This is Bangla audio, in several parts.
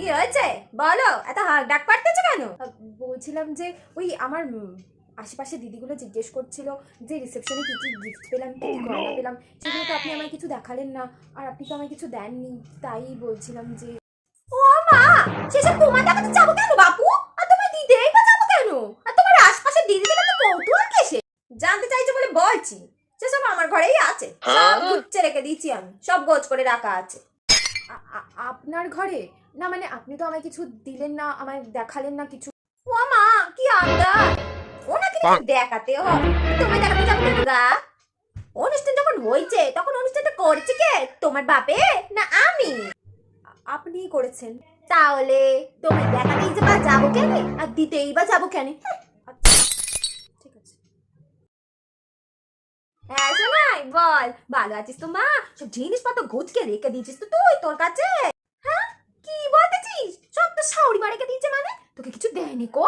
কি হয়েছে বলো, এত ডাক পাড়তেছো কেন? বলছিলাম যে ওই আমার আশেপাশে দিদিগুলো জিজ্ঞেস করছিল যে রিসেপশনে কি কি গিফট পেলাম, কি কি গয়না পেলাম, সেগুলো তো আপনি আমায় কিছু দেখালেন না, আর আপনি তো আমায় কিছু দেননি। তাই বলছিলাম যে ও মা, সেসব তোমার দেখাতে যাবো কেন বাপু? আর তোমায় দিতেই বা যাবো কেন? আর তোমার আশপাশে দিদিদের তো কৌতূহল কিসে? জানতে চাইছো বলে বলছি, সেসব আমার ঘরেই আছে, সব গুচ্ছে রেখে দিয়েছি আমি, সব গোছ করে রাখা আছে। আপনার ঘরে? না মানে আপনি তো আমায় কিছু দিলেন না, আমায় দেখালেন না কিছু। ও মা, কি আবদার! ওনাকে কিছু দেখাতে হবে, তোমায় দেখাতে যাবো কেন গা? অনুষ্ঠান যখন হয়েছে তখন অনুষ্ঠানটা করছে কে, তোমার বাপে না আমি? আপনি করেছেন। তাহলে তোমায় দেখাতেই যে বা যাবো কেন, আর দিতেই বা যাবো কেন? আচ্ছা, ঠিক আছে। হ্যাঁ শোনাই বল, ভালো আছিস তো মা? সব জিনিসপত্র গুছকে রেখে দিয়েছিস তো তুই তোর কাছে? হ্যাঁ, কি বলতেছিস? সব তো শাউরি মা রেখে দিয়েছে মানে? তোকে কিছু দেয়নি কো?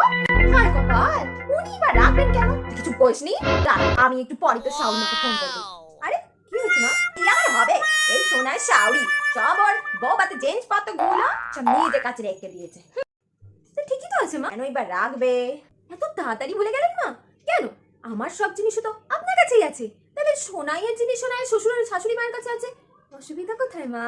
হায় কপাল, উনি বা রাখবেন কেন? তুই কিছু বলিসনি? দাঁড়া, আমি একটু পরে তো শাউরি মাকে ফোন করবো। আরে কি হয়েছে মা? কি আমার হবে? এই সোনার শাউরি সব ওর বউবাতে জিনিসপত্র গুলো সব নিজের কাছে রেখে দিয়েছে। তো ঠিকই তো আছে মা, কেন এবার রাখবে? এত তাড়াতাড়ি ভুলে গেলেন মা? কেন, আমার সব জিনিসও তো আপনার কাছেই আছে, তাহলে সোনাইয়ের জিনিস সোনাইয়ের শ্বশুর আর শাশুড়ি মায়ের কাছে আছে, অসুবিধা কোথায় মা?